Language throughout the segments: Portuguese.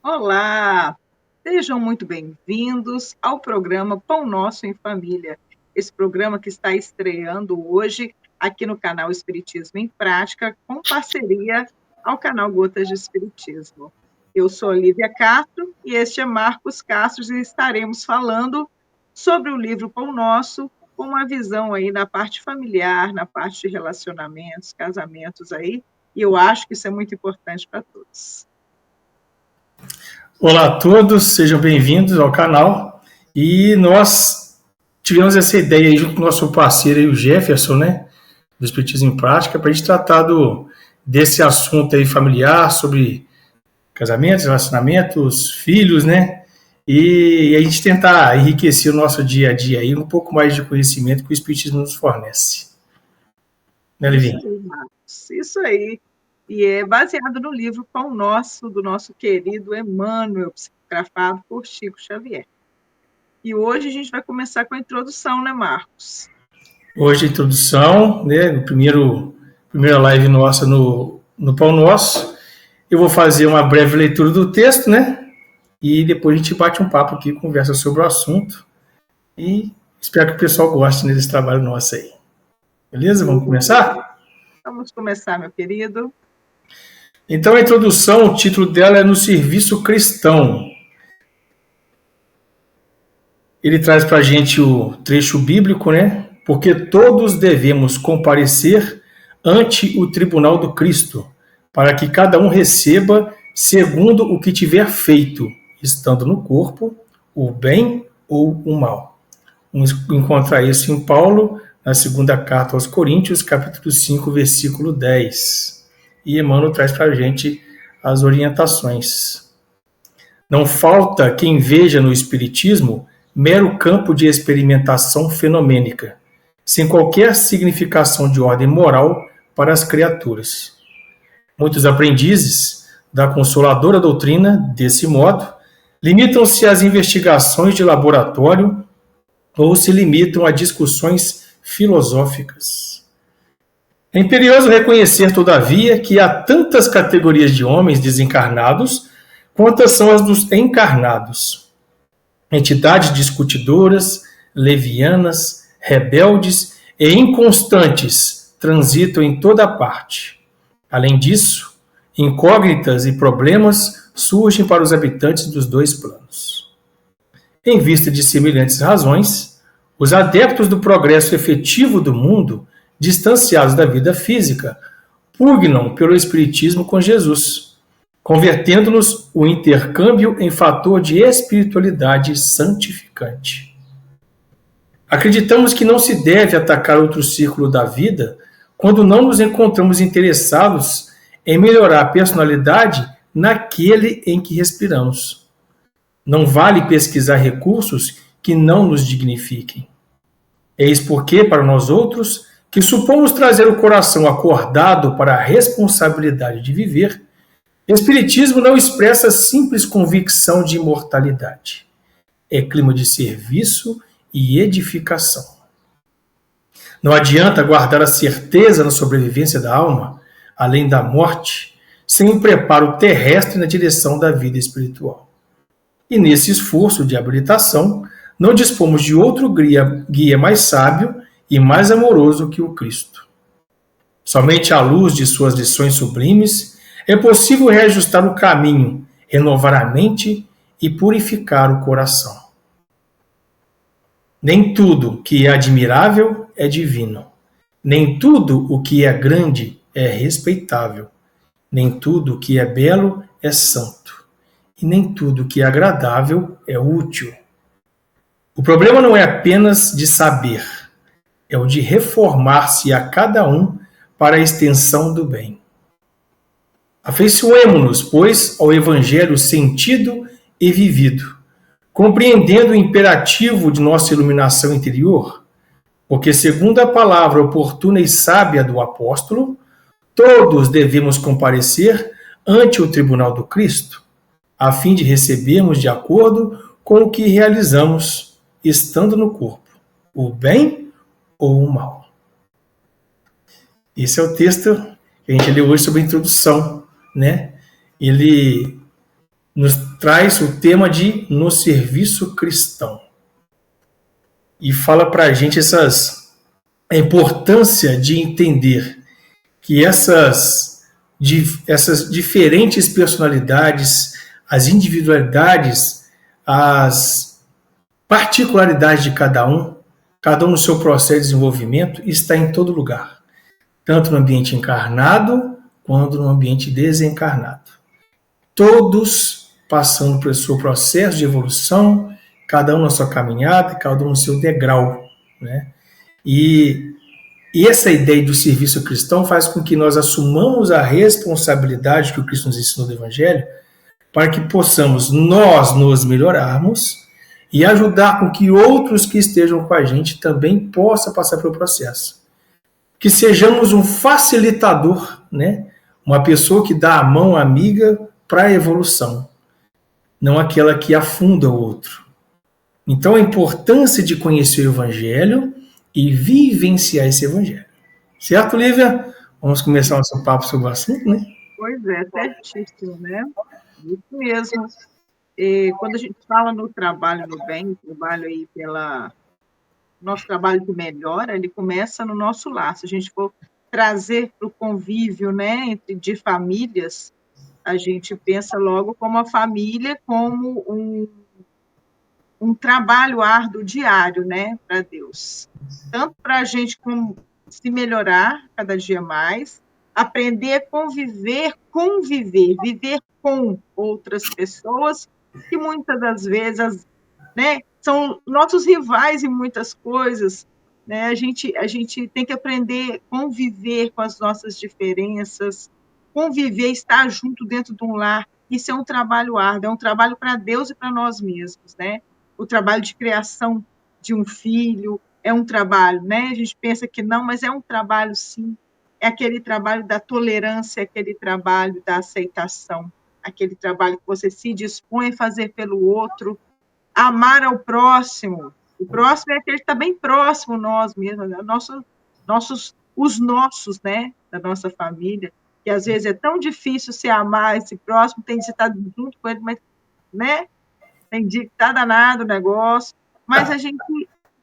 Olá, sejam muito bem-vindos ao programa Pão Nosso em Família. Esse programa que está estreando hoje aqui no canal Espiritismo em Prática, com parceria ao canal Gotas de Espiritismo. Eu sou Lívia Castro e este é Marcos Castro e estaremos falando sobre o livro Pão Nosso, com uma visão aí na parte familiar, na parte de relacionamentos, casamentos aí, e eu acho que isso é muito importante para todos. Olá a todos, sejam bem-vindos ao canal. E nós tivemos essa ideia aí junto com o nosso parceiro aí, o Jefferson, né, do Espiritismo em Prática, para a gente tratar desse assunto aí familiar, sobre casamentos, relacionamentos, filhos, né, e a gente tentar enriquecer o nosso dia a dia aí, um pouco mais de conhecimento que o Espiritismo nos fornece. Né, Isso Livinho? aí, Marcos, isso aí. E é baseado no livro Pão Nosso, do nosso querido Emmanuel, psicografado por Chico Xavier. E hoje a gente vai começar com a introdução, né, Marcos? Hoje a introdução, né, primeira live nossa no Pão Nosso. Eu vou fazer uma breve leitura do texto, né? E depois a gente bate um papo aqui, conversa sobre o assunto. E espero que o pessoal goste desse trabalho nosso aí. Beleza? Vamos começar? Vamos começar, meu querido. Então, a introdução, o título dela é No Serviço Cristão. Ele traz para a gente o trecho bíblico, né? Porque todos devemos comparecer ante o tribunal do Cristo, para que cada um receba segundo o que tiver feito, estando no corpo, o bem ou o mal. Vamos encontrar isso em Paulo, na segunda carta aos Coríntios, capítulo 5, versículo 10. E Emmanuel traz para a gente as orientações. Não falta quem veja no Espiritismo mero campo de experimentação fenomênica, sem qualquer significação de ordem moral para as criaturas. Muitos aprendizes da consoladora doutrina, desse modo, limitam-se às investigações de laboratório ou se limitam a discussões filosóficas. É imperioso reconhecer, todavia, que há tantas categorias de homens desencarnados quantas são as dos encarnados. Entidades discutidoras, levianas, rebeldes e inconstantes transitam em toda parte. Além disso, incógnitas e problemas surgem para os habitantes dos dois planos. Em vista de semelhantes razões, os adeptos do progresso efetivo do mundo, distanciados da vida física, pugnam pelo espiritismo com Jesus, convertendo-nos o intercâmbio em fator de espiritualidade santificante. Acreditamos que não se deve atacar outro círculo da vida quando não nos encontramos interessados em melhorar a personalidade naquele em que respiramos. Não vale pesquisar recursos que não nos dignifiquem. Eis porque, para nós outros, que supomos trazer o coração acordado para a responsabilidade de viver, o Espiritismo não expressa simples convicção de imortalidade. É clima de serviço e edificação. Não adianta guardar a certeza na sobrevivência da alma, além da morte, sem um preparo terrestre na direção da vida espiritual. E nesse esforço de habilitação, não dispomos de outro guia mais sábio e mais amoroso que o Cristo. Somente à luz de suas lições sublimes é possível reajustar o caminho, renovar a mente e purificar o coração. Nem tudo que é admirável é divino. Nem tudo o que é grande é respeitável. Nem tudo o que é belo é santo. E nem tudo o que é agradável é útil. O problema não é apenas de saber, é o de reformar-se a cada um para a extensão do bem. Afeiçoemo-nos, pois, ao Evangelho sentido e vivido, compreendendo o imperativo de nossa iluminação interior, porque, segundo a palavra oportuna e sábia do apóstolo, todos devemos comparecer ante o tribunal do Cristo, a fim de recebermos de acordo com o que realizamos, estando no corpo, o bem ou o mal. Esse é o texto que a gente leu hoje sobre a introdução, né? Ele nos traz o tema de No Serviço Cristão. E fala para a gente a importância de entender que essas diferentes personalidades, as individualidades, as particularidades de cada um no seu processo de desenvolvimento, está em todo lugar, tanto no ambiente encarnado quanto no ambiente desencarnado. Todos passando pelo seu processo de evolução, cada um na sua caminhada, cada um no seu degrau, né? E essa ideia do serviço cristão faz com que nós assumamos a responsabilidade que o Cristo nos ensinou do Evangelho, para que possamos nós nos melhorarmos e ajudar com que outros que estejam com a gente também possam passar pelo processo. Que sejamos um facilitador, né? Uma pessoa que dá a mão amiga para a evolução, não aquela que afunda o outro. Então, a importância de conhecer o Evangelho e vivenciar esse Evangelho. Certo, Lívia? Vamos começar nosso papo sobre o assunto, né? Pois é, certíssimo, né? Isso mesmo. Quando a gente fala no trabalho no bem, o trabalho aí nosso trabalho que melhora, ele começa no nosso lar. Se a gente for trazer para o convívio, né, de famílias, a gente pensa logo como a família como um trabalho árduo diário, né, para Deus. Tanto para a gente se melhorar cada dia mais, aprender a conviver, viver com outras pessoas que muitas das vezes, né, são nossos rivais em muitas coisas, né? A gente tem que aprender a conviver com as nossas diferenças, conviver, estar junto dentro de um lar. Isso é um trabalho árduo, é um trabalho para Deus e para nós mesmos, né? O trabalho de criação de um filho é um trabalho, né? A gente pensa que não, mas é um trabalho, sim. É aquele trabalho da tolerância, aquele trabalho da aceitação, aquele trabalho que você se dispõe a fazer pelo outro, amar ao próximo. O próximo é aquele que está bem próximo nós mesmos, né? Os nossos, né? Da nossa família, que às vezes é tão difícil se amar esse próximo, tem de estar junto com ele, mas, né? Tem dia que está danado o negócio, mas a gente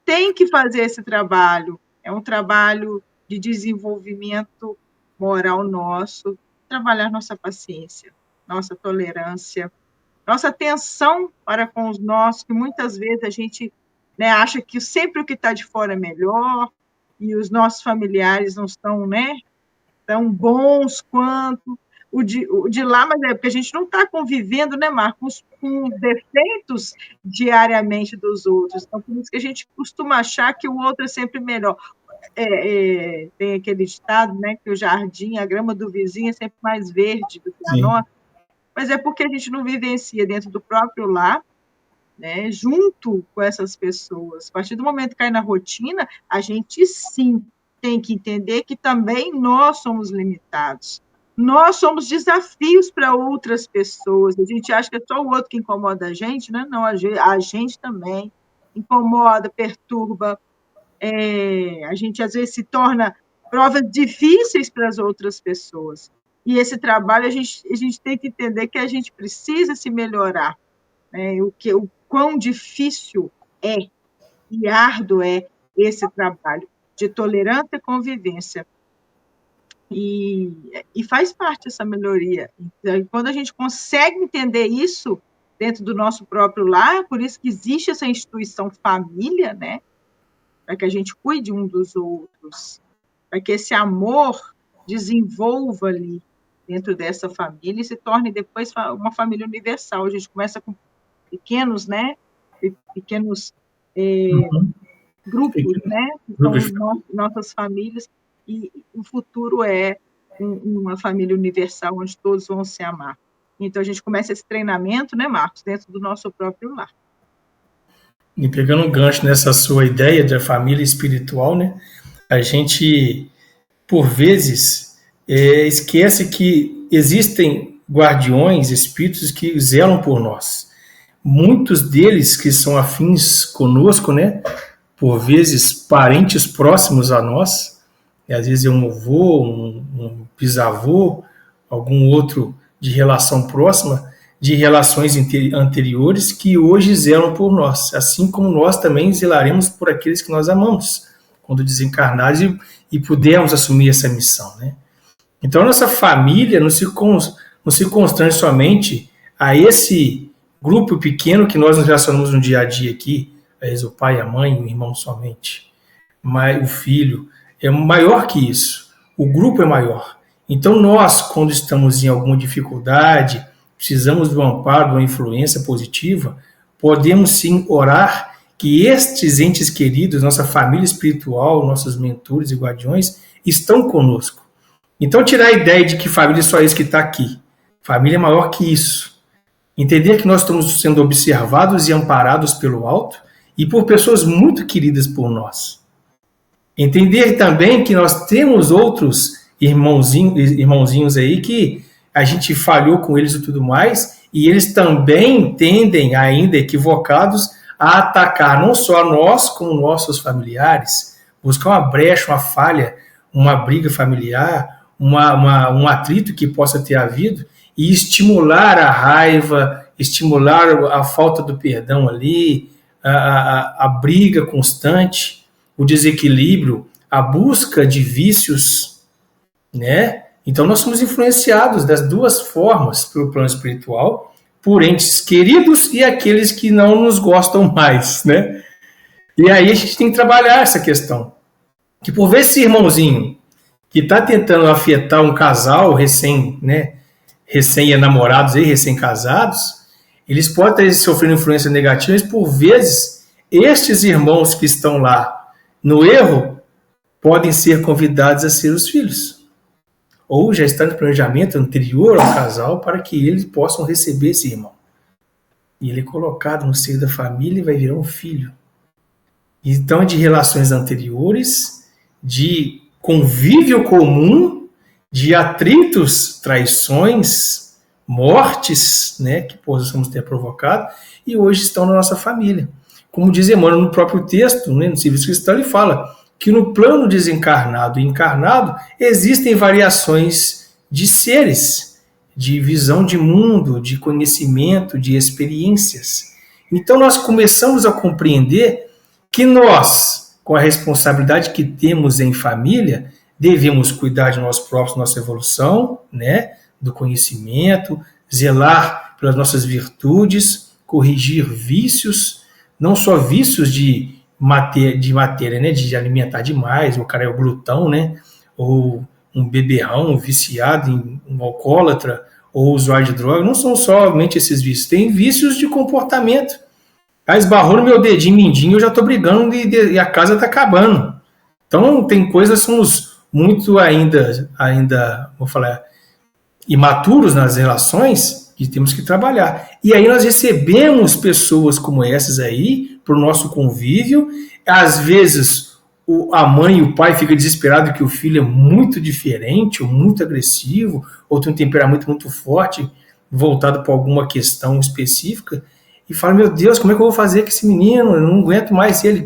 tem que fazer esse trabalho. É um trabalho de desenvolvimento moral nosso, trabalhar nossa paciência, nossa tolerância, nossa atenção para com os nossos, que muitas vezes a gente, né, acha que sempre o que está de fora é melhor, e os nossos familiares não estão, né, tão bons quanto o de lá, mas é porque a gente não está convivendo, né, Marcos, com os defeitos diariamente dos outros. Então, por isso que a gente costuma achar que o outro é sempre melhor. Tem aquele ditado, né, que o jardim, a grama do vizinho é sempre mais verde do que a nossa, mas é porque a gente não vivencia dentro do próprio lar, né, junto com essas pessoas. A partir do momento que cai na rotina, a gente sim tem que entender que também nós somos limitados. Nós somos desafios para outras pessoas. A gente acha que é só o outro que incomoda a gente, né? Não, a gente também incomoda, perturba. A gente, às vezes, se torna provas difíceis para as outras pessoas. E esse trabalho, a gente tem que entender que a gente precisa se melhorar. Né? O quão difícil é e árduo é esse trabalho de tolerância e convivência. E faz parte dessa melhoria. Então, quando a gente consegue entender isso dentro do nosso próprio lar, por isso que existe essa instituição família, né? Para que a gente cuide um dos outros, para que esse amor desenvolva ali dentro dessa família e se torne depois uma família universal. A gente começa com pequenos, né? Pequenos grupos, né? Que são nossas famílias, e o futuro é uma família universal onde todos vão se amar. Então, a gente começa esse treinamento, né, Marcos, dentro do nosso próprio lar. E pegando um gancho nessa sua ideia de família espiritual, né? A gente, por vezes, esquece que existem guardiões, espíritos que zelam por nós. Muitos deles que são afins conosco, né? Por vezes, parentes próximos a nós, e às vezes é um avô, um bisavô, algum outro de relação próxima, de relações anteriores que hoje zelam por nós, assim como nós também zelaremos por aqueles que nós amamos, quando desencarnados e pudermos assumir essa missão, né? Então, a nossa família não se constrange somente a esse grupo pequeno que nós nos relacionamos no dia a dia aqui, às vezes o pai, a mãe, o irmão somente, mas o filho é maior que isso, o grupo é maior. Então, nós, quando estamos em alguma dificuldade, precisamos do amparo, de uma influência positiva, podemos sim orar que estes entes queridos, nossa família espiritual, nossos mentores e guardiões, estão conosco. Então, tirar a ideia de que família é só isso que está aqui. Família é maior que isso. Entender que nós estamos sendo observados e amparados pelo alto e por pessoas muito queridas por nós. Entender também que nós temos outros irmãozinhos aí que a gente falhou com eles e tudo mais, e eles também tendem, ainda equivocados, a atacar não só nós, como nossos familiares, buscar uma brecha, uma falha, uma briga familiar, um atrito que possa ter havido, e estimular a raiva, estimular a falta do perdão ali, a briga constante, o desequilíbrio, a busca de vícios, né? Então nós somos influenciados das duas formas pelo plano espiritual, por entes queridos e aqueles que não nos gostam mais, né? E aí a gente tem que trabalhar essa questão. Que por vezes esse irmãozinho que está tentando afetar um casal recém-namorados e recém-casados, eles podem estar sofrendo influência negativa, mas por vezes estes irmãos que estão lá no erro podem ser convidados a ser os filhos. Ou já está no planejamento anterior ao casal para que eles possam receber esse irmão. E ele é colocado no seio da família e vai virar um filho. Então, de relações anteriores, de convívio comum, de atritos, traições, mortes, né, que possamos ter provocado, e hoje estão na nossa família. Como diz Emmanuel no próprio texto, né, no Serviço Cristão, ele fala que no plano desencarnado e encarnado existem variações de seres, de visão de mundo, de conhecimento, de experiências. Então nós começamos a compreender que nós, com a responsabilidade que temos em família, devemos cuidar de nós próprios, nossa evolução, né, do conhecimento, zelar pelas nossas virtudes, corrigir vícios, não só vícios de matéria, né, de alimentar demais, o cara é o glutão, né, ou um beberrão, um viciado, um alcoólatra, ou usuário de droga, não são somente esses vícios, tem vícios de comportamento. Esbarrou no meu dedinho mindinho, eu já estou brigando e a casa está acabando. Então, tem coisas, somos muito ainda, vou falar, imaturos nas relações, que temos que trabalhar. E aí nós recebemos pessoas como essas aí, para o nosso convívio. Às vezes, a mãe e o pai ficam desesperados que o filho é muito diferente, ou muito agressivo, ou tem um temperamento muito forte, voltado para alguma questão específica, e fala, meu Deus, como é que eu vou fazer com esse menino? Eu não aguento mais ele.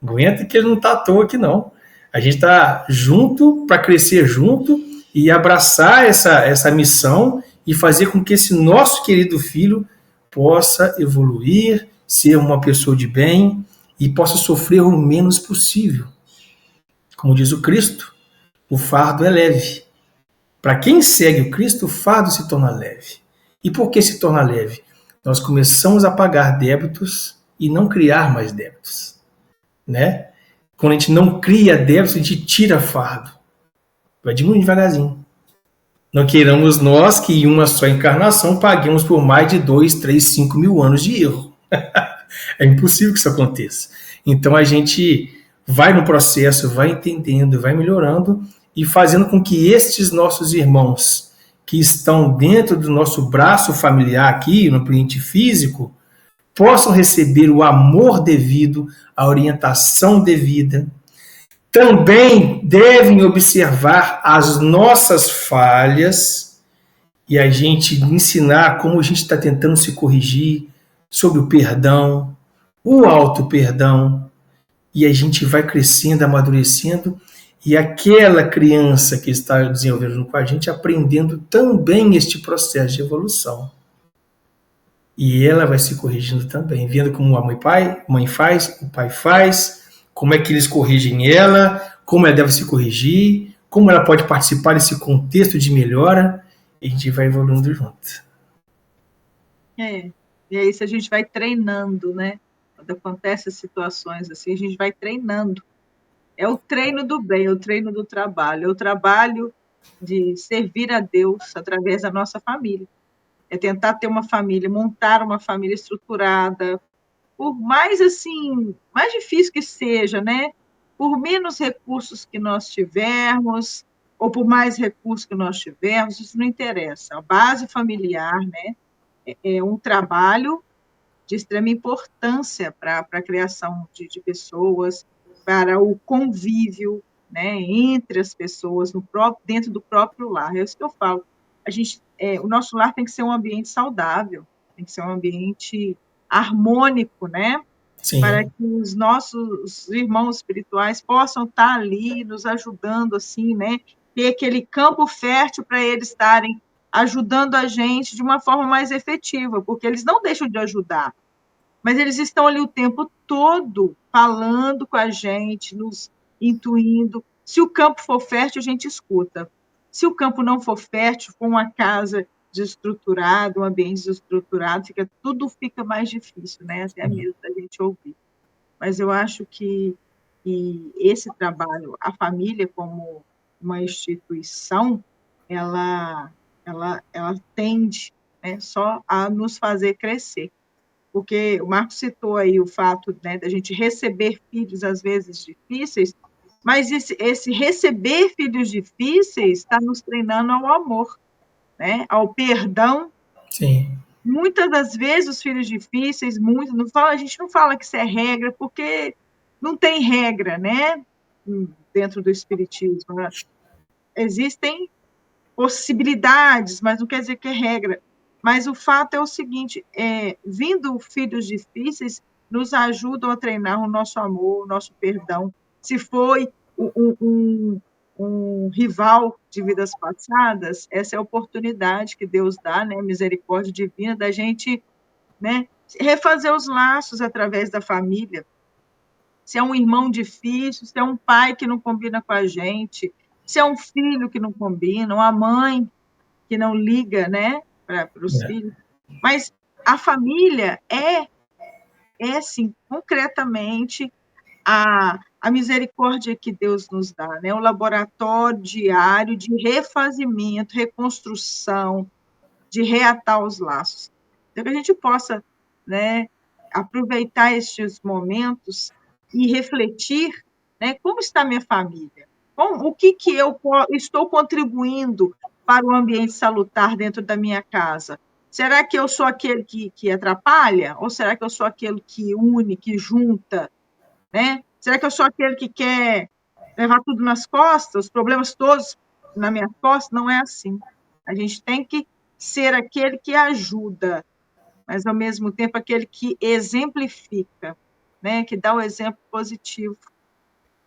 Aguenta que ele não está à toa aqui, não. A gente está junto para crescer junto e abraçar essa missão e fazer com que esse nosso querido filho possa evoluir, ser uma pessoa de bem e possa sofrer o menos possível. Como diz o Cristo, o fardo é leve. Para quem segue o Cristo, o fardo se torna leve. E por que se torna leve? Nós começamos a pagar débitos e não criar mais débitos, né? Quando a gente não cria débitos, a gente tira fardo. Vai diminuindo devagarzinho. Não queiramos nós que em uma só encarnação paguemos por mais de 2, 3, 5 mil anos de erro. É impossível que isso aconteça. Então a gente vai no processo, vai entendendo, vai melhorando e fazendo com que estes nossos irmãos que estão dentro do nosso braço familiar aqui, no ambiente físico, possam receber o amor devido, a orientação devida. Também devem observar as nossas falhas e a gente ensinar como a gente está tentando se corrigir sobre o perdão, o auto-perdão, e a gente vai crescendo, amadurecendo, e aquela criança que está desenvolvendo com a gente aprendendo também este processo de evolução. E ela vai se corrigindo também, vendo como a mãe faz, o pai faz, como é que eles corrigem ela, como ela deve se corrigir, como ela pode participar desse contexto de melhora, e a gente vai evoluindo junto. E aí, se a gente vai treinando, né? Quando acontecem situações assim, a gente vai treinando. É o treino do bem, é o treino do trabalho, é o trabalho de servir a Deus através da nossa família. É tentar ter uma família, montar uma família estruturada, por mais assim, mais difícil que seja, né? Por menos recursos que nós tivermos, ou por mais recursos que nós tivermos, isso não interessa. A base familiar, né, é um trabalho de extrema importância para a criação de pessoas, para o convívio, né, entre as pessoas, dentro do próprio lar. É isso que eu falo. O nosso lar tem que ser um ambiente saudável, tem que ser um ambiente harmônico, né? Para Sim. que os nossos irmãos espirituais possam estar ali nos ajudando, assim, né? Ter aquele campo fértil para eles estarem ajudando a gente de uma forma mais efetiva, porque eles não deixam de ajudar, mas eles estão ali o tempo todo falando com a gente, nos intuindo. Se o campo for fértil, a gente escuta. Se o campo não for fértil, com uma casa desestruturada, um ambiente desestruturado, tudo fica mais difícil, né? Até mesmo da gente ouvir. Mas eu acho que esse trabalho, a família como uma instituição, ela tende, né, só a nos fazer crescer, porque o Marcos citou aí o fato, né, da gente receber filhos às vezes difíceis, mas esse receber filhos difíceis está nos treinando ao amor, né, ao perdão. Sim. Muitas das vezes os filhos difíceis, a gente não fala que isso é regra, porque não tem regra, né, dentro do espiritismo, né? Existem possibilidades, mas não quer dizer que é regra. Mas o fato é o seguinte, vindo filhos difíceis, nos ajudam a treinar o nosso amor, o nosso perdão. Se foi um rival de vidas passadas, essa é a oportunidade que Deus dá, né, misericórdia divina, da gente, né, refazer os laços através da família. Se é um irmão difícil, se é um pai que não combina com a gente, se é um filho que não combina, uma mãe que não liga, né, para os É. filhos. Mas a família sim, concretamente, a misericórdia que Deus nos dá, né? O laboratório diário de refazimento, reconstrução, de reatar os laços. Então, que a gente possa, né, aproveitar estes momentos e refletir, né, como está a minha família? O que eu estou contribuindo para o ambiente salutar dentro da minha casa? Será que eu sou aquele que atrapalha? Ou será que eu sou aquele que une, que junta? Né? Será que eu sou aquele que quer levar tudo nas costas, os problemas todos na minha costas? Não é assim. A gente tem que ser aquele que ajuda, mas, ao mesmo tempo, aquele que exemplifica, né? Que dá o exemplo positivo.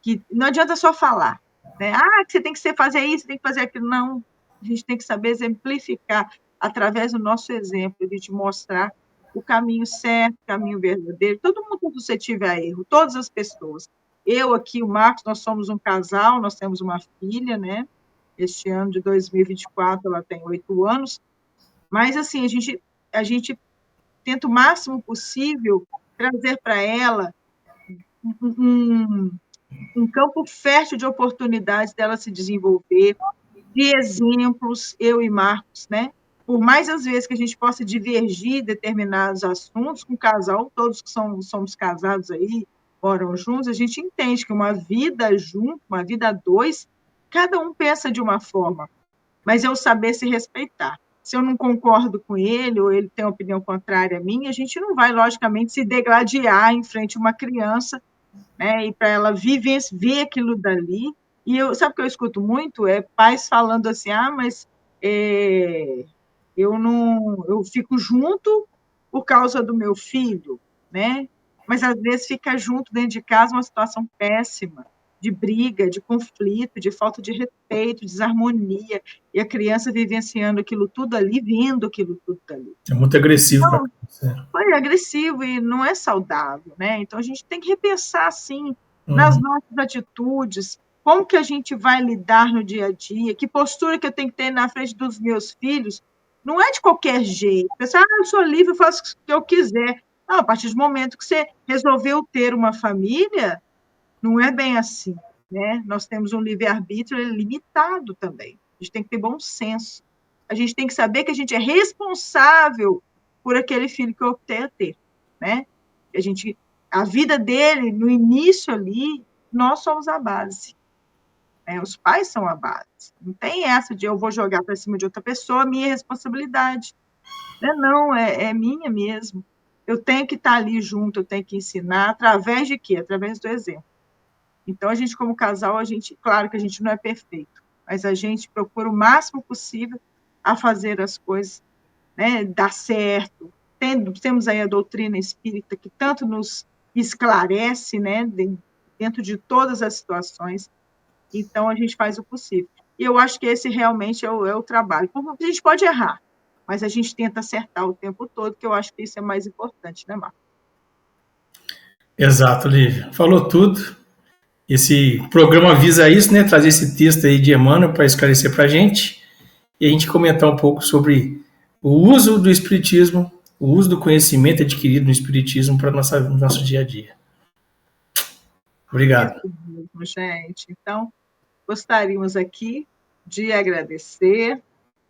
Que não adianta só falar, né? Que você tem que fazer isso, tem que fazer aquilo. Não, a gente tem que saber exemplificar através do nosso exemplo, de te mostrar o caminho certo, o caminho verdadeiro. Todo mundo é suscetível a erro, todas as pessoas. Eu aqui, o Marcos, nós somos um casal, nós temos uma filha, né? Este ano de 2024, ela tem 8 anos, mas, assim, a gente tenta o máximo possível trazer para ela um, um campo fértil de oportunidades dela se desenvolver, de exemplos, eu e Marcos, né? Por mais às vezes que a gente possa divergir em determinados assuntos com o casal, todos que somos casados aí, moram juntos, a gente entende que uma vida junto, uma vida a dois, cada um pensa de uma forma, mas é o saber se respeitar. Se eu não concordo com ele, ou ele tem uma opinião contrária à minha, a gente não vai, logicamente, se degladiar em frente a uma criança, né, e para ela ver aquilo dali. E sabe o que eu escuto muito? É pais falando assim, mas eu não, eu fico junto por causa do meu filho, né? Mas às vezes fica junto dentro de casa uma situação péssima, de briga, de conflito, de falta de respeito, desarmonia, e a criança vivenciando aquilo tudo ali, vendo aquilo tudo ali. É muito agressivo para Então, criança. é agressivo e não é saudável, né? Então a gente tem que repensar assim nas nossas atitudes, como que a gente vai lidar no dia a dia, que postura que eu tenho que ter na frente dos meus filhos. Não é de qualquer jeito. Pensar, eu sou livre, eu faço o que eu quiser. Não, a partir do momento que você resolveu ter uma família, não é bem assim, né? Nós temos um livre-arbítrio limitado também. A gente tem que ter bom senso. A gente tem que saber que a gente é responsável por aquele filho que eu optei a ter, né? A vida dele, no início ali, nós somos a base. Né? Os pais são a base. Não tem essa de eu vou jogar para cima de outra pessoa, minha responsabilidade. Não, é minha mesmo. Eu tenho que estar ali junto, eu tenho que ensinar, através de quê? Através do exemplo. Então, a gente, como casal, claro que a gente não é perfeito, mas a gente procura o máximo possível a fazer as coisas, né, dar certo. Temos aí a doutrina espírita que tanto nos esclarece, né, dentro de todas as situações. Então, a gente faz o possível. E eu acho que esse realmente é o trabalho. A gente pode errar, mas a gente tenta acertar o tempo todo, que eu acho que isso é mais importante, né, Marco? Exato, Lívia. Falou tudo. Esse programa visa isso, né? Trazer esse texto aí de Emmanuel para esclarecer para a gente e a gente comentar um pouco sobre o uso do Espiritismo, o uso do conhecimento adquirido no Espiritismo para no nosso dia a dia. Obrigado. Isso mesmo, gente. Então, gostaríamos aqui de agradecer,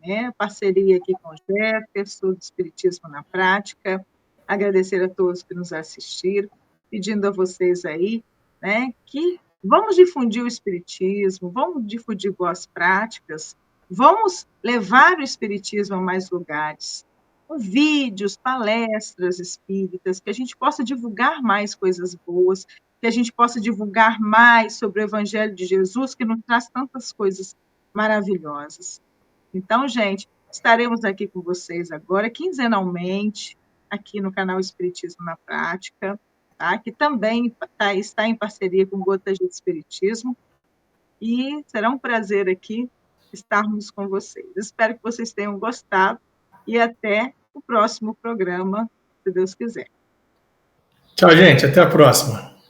né, a parceria aqui com o Jefferson, do Espiritismo na Prática, agradecer a todos que nos assistiram, pedindo a vocês aí, né, que vamos difundir o Espiritismo, vamos difundir boas práticas, vamos levar o Espiritismo a mais lugares, com vídeos, palestras espíritas, que a gente possa divulgar mais coisas boas, que a gente possa divulgar mais sobre o Evangelho de Jesus, que nos traz tantas coisas maravilhosas. Então, gente, estaremos aqui com vocês agora, quinzenalmente, aqui no canal Espiritismo na Prática, tá? Que também está em parceria com Gotas de Espiritismo, e será um prazer aqui estarmos com vocês. Espero que vocês tenham gostado e até o próximo programa, se Deus quiser. Tchau, gente. Até a próxima.